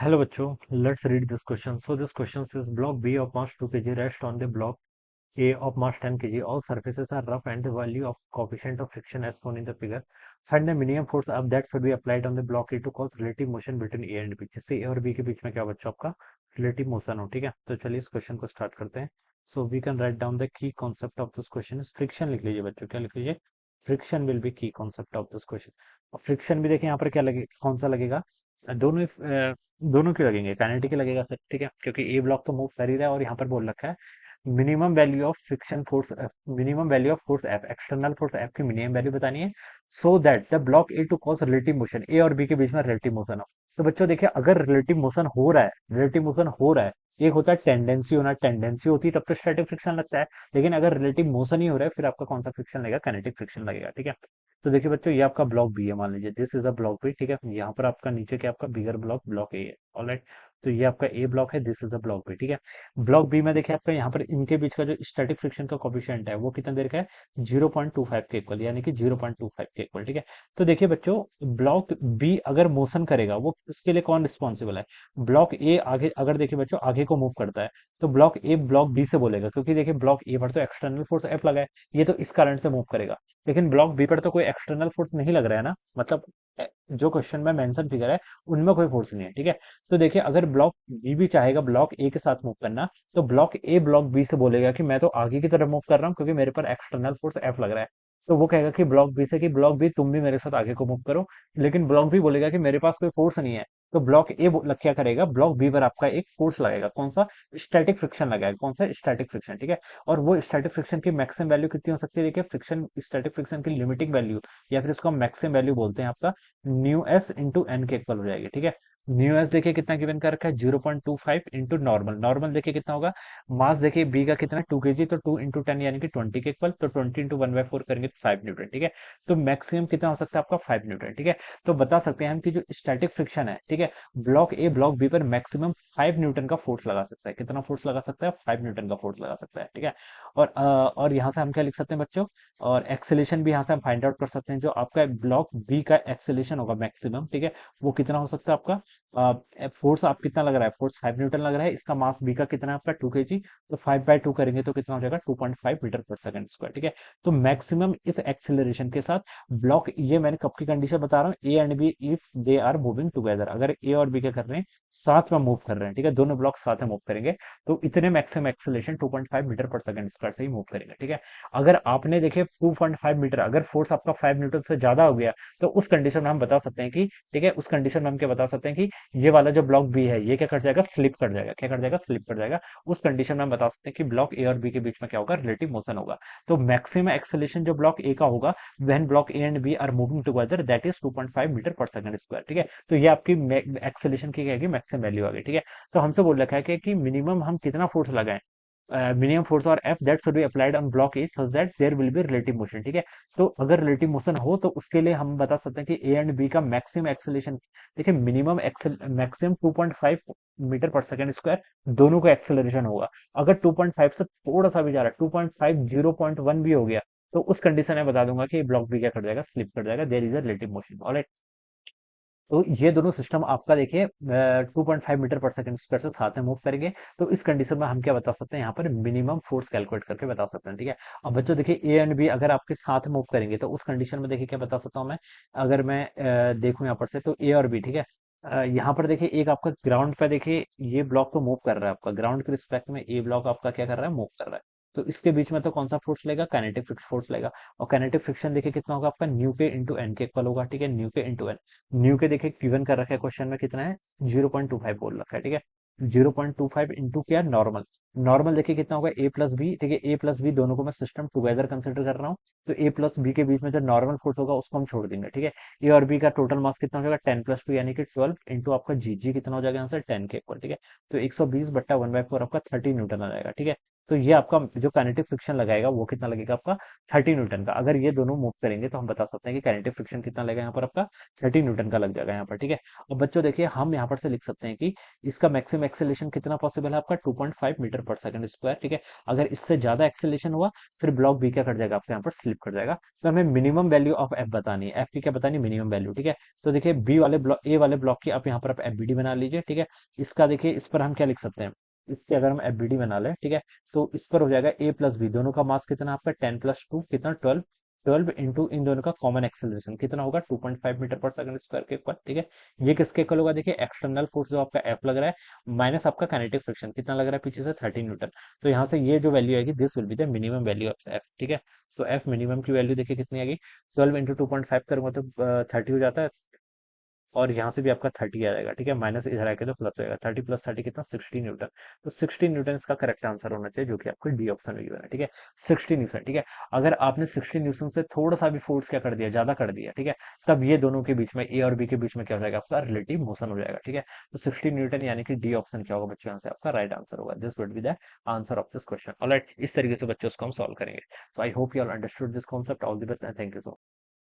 Hello बच्चों, let's read this question. So this question says block B of mass 2 kg rest on the block A of mass 10 kg. All surfaces are rough and the value of coefficient of friction as shown in the figure. Find the minimum force up that should be applied on the block A to cause relative motion between A and B. जैसे A और B के बीच में क्या बच्चों आपका relative motion हो, ठीक है। तो चलिए इस क्वेश्चन को स्टार्ट करते हैं। So we can write down the key concept of this question is friction लिख लीजिए बच्चों, क्या लिख लीजिए? फ्रिक्शन विल बी की कॉन्सेप्ट ऑफ दिस क्वेश्चन। और फ्रिक्शन भी देखिए यहाँ पर क्या लगे, कौन सा लगेगा? दोनों दोनों क्यों लगेंगे? काइनेटिक लगेगा सर, ठीक है, क्योंकि ए ब्लॉक तो मूव कर ही रहा है और यहाँ पर बोल रखा है minimum value of friction force F, minimum value of force F, external force F की मिनिमम वैल्यू बतानी है so that the block A to cause relative motion, A और बी के बीच में रिलेटिव मोशन हो। तो बच्चों देखिए, अगर रिलेटिव मोशन हो रहा है, रिलेटिव मोशन हो रहा है, एक होता है टेंडेंसी होना, टेंडेंसी होती है तब तो स्टैटिक फ्रिक्शन लगता है, लेकिन अगर रिलेटिव मोशन ही हो रहा है फिर आपका कौन सा फ्रिक्शन लगेगा? काइनेटिक फ्रिक्शन लगेगा, ठीक है। तो देखिए बच्चों, ये आपका ब्लॉक बी है, मान लीजिए this is a block B, ठीक है। यहाँ पर आपका नीचे क्या आपका बिगर ब्लॉक ब्लॉक ए है, ऑलराइट। तो ये आपका ए ब्लॉक है, this is a block B, ठीक है। ब्लॉक बी में देखिए आपका यहाँ पर इनके बीच का जो स्टैटिक फ्रिक्शन का कोफिशिएंट है वो कितना देर का है? 0.25 के इक्वल, यानी कि 0.25 के इक्वल, ठीक है। तो देखिए बच्चों, ब्लॉक बी अगर मोशन करेगा वो उसके लिए कौन रिस्पॉन्सिबल है? ब्लॉक ए आगे, अगर देखिए बच्चों आगे को मूव करता है तो ब्लॉक ए ब्लॉक बी से बोलेगा, क्योंकि देखिए ब्लॉक ए पर तो एक्सटर्नल फोर्स एफ लगा है, ये तो इस कारण से मूव करेगा। लेकिन ब्लॉक बी पर तो कोई एक्सटर्नल फोर्स नहीं लग रहा है ना, मतलब जो क्वेश्चन में मेंशन फिगर है उनमें कोई फोर्स नहीं है, ठीक है। तो देखिए, अगर ब्लॉक बी भी चाहेगा ब्लॉक ए के साथ मूव करना, तो ब्लॉक ए ब्लॉक बी से बोलेगा कि मैं तो आगे की तरफ मूव कर रहा हूँ क्योंकि मेरे पर एक्सटर्नल फोर्स एफ लग रहा है। तो वो कहेगा कि ब्लॉक बी से कि ब्लॉक बी तुम भी मेरे साथ आगे को मूव करो, लेकिन ब्लॉक बी बोलेगा कि मेरे पास कोई फोर्स नहीं है। तो ब्लॉक ए क्या करेगा? ब्लॉक बी पर आपका एक फोर्स लगेगा, कौन सा? स्टैटिक फ्रिक्शन लगाएगा, कौन सा? स्टैटिक फ्रिक्शन, ठीक है। और वो स्टैटिक फ्रिक्शन की मैक्सिमम वैल्यू कितनी हो सकती है? देखिए, फ्रिक्शन स्टैटिक फ्रिक्शन की लिमिटिंग वैल्यू या फिर इसको हम मैक्सिमम वैल्यू बोलते हैं आपका न्यू एस इंटू एन के इक्वल हो जाएगी, ठीक है। न्यू एस देखिए कितना गिवन कर रखा है? 0.25 इंटू नॉर्मल, नॉर्मल देखिए कितना होगा? मास देखिए बी का कितना? 2 kg, तो 2 इंटू 10 यानी कि 20 के इक्वल, तो 20 इंटू 1/4 करेंगे तो 5 न्यूटन, ठीक है। तो मैक्सिमम कितना हो सकता है आपका? 5 न्यूटन, ठीक है। तो बता सकते हैं हम कि जो स्टैटिक फ्रिक्शन है, ठीक है, ब्लॉक ए ब्लॉक बी पर मैक्सिमम 5 न्यूटन का फोर्स लगा सकता है। कितना फोर्स लगा सकता है? 5 न्यूटन का फोर्स लगा सकता है, ठीक है। और यहाँ से हम क्या लिख सकते हैं बच्चों? और एक्सेलेरेशन भी यहाँ से हम फाइंड आउट कर सकते हैं। जो आपका ब्लॉक बी का एक्सेलेरेशन होगा मैक्सिमम, ठीक है, वो कितना हो सकता है आपका? फोर्स आप कितना लग रहा है? फोर्स 5 न्यूटन लग रहा है, इसका मास बी का कितना है आपका? 2 kg, तो 5/2 करेंगे तो कितना हो जाएगा? 2.5 मीटर पर सेकंड स्क्वायर, ठीक है। तो मैक्सिमम इस एक्सेलरेशन के साथ ब्लॉक, ये मैंने कब की कंडीशन बता रहा हूँ? A and B if they are moving together, अगर ए और बी क्या कर रहे हैं? साथ में मूव कर रहे हैं, ठीक है, दोनों ब्लॉक साथ में मूव करेंगे तो इतने maximum acceleration 2.5 metre per second square से ही मूव करेंगे, ठीक है। अगर आपने देखे 2.5 मीटर, अगर फोर्स आपका 5 न्यूटन से ज्यादा हो गया तो उस कंडीशन में हम बता सकते हैं कि, ठीक है, उस कंडीशन में हम क्या बता सकते हैं कि ये वाला जो ब्लॉक बी है ये क्या कर जाएगा? स्लिप कर जाएगा। क्या कर जाएगा? स्लिप कर जाएगा। उस कंडीशन में हम बता सकते हैं कि ब्लॉक ए और बी के बीच में क्या होगा? रिलेटिव मोशन होगा। तो मैक्सिमम एक्सेलरेशन जो ब्लॉक ए का होगा when block A and B are moving together, that is 2.5 metre per second square, ठीक है। तो ये आपकी एक्सेलरेशन की क्या है? मैक्सिमम वैल्यू आ गई, ठीक है। तो हमसे बोल रखा है कि मिनिमम हम कितना फोर्स लगाएं, मिनिमम फोर्स और F that should be applied on block A such that there will be relative motion, ठीक है। तो अगर रिलेटिव मोशन हो तो उसके लिए हम बता सकते हैं कि ए एंड बी का मैक्सिमम एक्सेलरेशन, देखिए minimum Excel maximum 2.5 metre per second square दोनों का एक्सेलरेशन होगा। अगर 2.5 से थोड़ा सा भी जा रहा है, 2.5 0.1 भी हो गया, तो उस कंडीशन में बता दूंगा कि ब्लॉक बी क्या कर जाएगा? स्लिप कर जाएगा, there is a relative motion, alright. तो ये दोनों सिस्टम आपका देखिए 2.5 मीटर पर सेकंड स्क्वायर से साथ में मूव करेंगे। तो इस कंडीशन में हम क्या बता सकते हैं? यहाँ पर मिनिमम फोर्स कैलकुलेट करके बता सकते हैं, ठीक है। अब बच्चों देखिए, ए एंड बी अगर आपके साथ मूव करेंगे तो उस कंडीशन में देखिए क्या बता सकता हूँ मैं? अगर मैं देखूं यहाँ पर से, तो ए और बी, ठीक है, यहाँ पर देखिए एक आपका ग्राउंड पे देखिए ये ब्लॉक तो मूव कर रहा है, आपका ग्राउंड के रिस्पेक्ट में ए ब्लॉक आपका क्या कर रहा है? मूव कर रहा है। तो इसके बीच में तो कौन सा फोर्स लेगा? काइनेटिक फोर्स लेगा। और काइनेटिक फ्रिक्शन देखिए कितना होगा आपका? न्यू के इंटू एन के इक्वल होगा, ठीक है, न्यू के इंटू एन। न्यू के देखिए गिवन कर रखा है क्वेश्चन में कितना है? 0.25 बोल रखा है, ठीक है। 0.25 इंटू क्या? नॉर्मल। नॉर्मल देखिए कितना होगा? ए प्लस बी, ठीक है, ए प्लस बी दोनों को मैं सिस्टम टुगेदर कंसिडर कर रहा हूँ। तो ए प्लस बी के बीच में जो नॉर्मल फोर्स होगा उसको हम छोड़ देंगे, ठीक है। ए और बी का टोटल मास कितना हो जाएगा? 10+2 यानी कि 12 इंटू आपका जी, जी कितना हो जाएगा आंसर? 10 के इक्वल, ठीक है। तो 120/1/4 आपका 30 न्यूटन आ जाएगा, ठीक है। तो ये आपका जो काइनेटिक फ्रिक्शन लगाएगा वो कितना लगेगा आपका 30 न्यूटन का। अगर ये दोनों मूव करेंगे तो हम बता सकते हैं कि काइनेटिक फ्रिक्शन कितना लगेगा यहाँ पर आपका 30 न्यूटन का लग जाएगा यहाँ पर, ठीक है। और बच्चों देखिए हम यहाँ पर से लिख सकते हैं कि इसका मैक्सिमम एक्सेलेरेशन कितना पॉसिबल है आपका 2.5 मीटर पर सेकंड स्क्वायर, ठीक है। अगर इससे ज्यादा एक्सेलेरेशन हुआ फिर ब्लॉक बी क्या कर जाएगा आपका यहाँ पर स्लिप कर जाएगा। तो हमें मिनिमम वैल्यू ऑफ एफ बतानी है, एफ की क्या बतानी है, मिनिमम वैल्यू, ठीक है। तो देखिए बी वाले ब्लॉक ए वाले ब्लॉक की आप यहाँ पर आप एफबीडी बना लीजिए, ठीक है। इसका देखिए इस पर हम क्या लिख सकते हैं, इसकी अगर हम एफबीडी बना लें, ठीक है, तो इस पर हो जाएगा ए प्लस बी, दोनों का मास कितना आपका 10 + 2 कितना 12, 12 इंटू इन दोनों का कॉमन एक्सेलरेशन कितना होगा 2.5 मीटर पर सेकंड स्क्वायर के ऊपर, ठीक है। ये किसके इक्वल होगा, देखिए एक्सटर्नल फोर्स जो आपका एफ लग रहा है माइनस आपका काइनेटिक फ्रिक्शन कितना लग रहा है पीछे से 13 न्यूटन। तो यहाँ से ये जो वैल्यू आएगी this will be the minimum value of F, ठीक है। तो एफ मिनिमम की वैल्यू देखिए कितनी आएगी, 12 इंटू 2.5 करूंगा तो 30 हो जाता है, और यहाँ से भी आपका 30 आ जाएगा, ठीक है। माइनस इधर आके तो प्लस हो जाएगा, 30 + 30 कितना 60 न्यूटन। तो 60 न्यूटन इसका करेक्ट आंसर होना चाहिए, जो कि आपको डी ऑप्शन में गिवन है, ठीक है। 60 न्यूटन, ठीक है। अगर आपने 60 न्यूटन से थोड़ा सा भी फोर्स क्या कर दिया, ज्यादा कर दिया, ठीक है, तब ये दोनों के बीच में ए और बी के बीच में क्या हो जाएगा आपका रिलेटिव मोशन हो जाएगा, ठीक है। तो 60 न्यूटन यानी कि डी ऑप्शन क्या होगा बच्चों, यहाँ से आपका राइट आंसर होगा, this would be the answer of this question. Alright, इस तरीके से बच्चों इसको हम सॉल्व करेंगे। तो I hope you all understood this concept. All the best and thank you so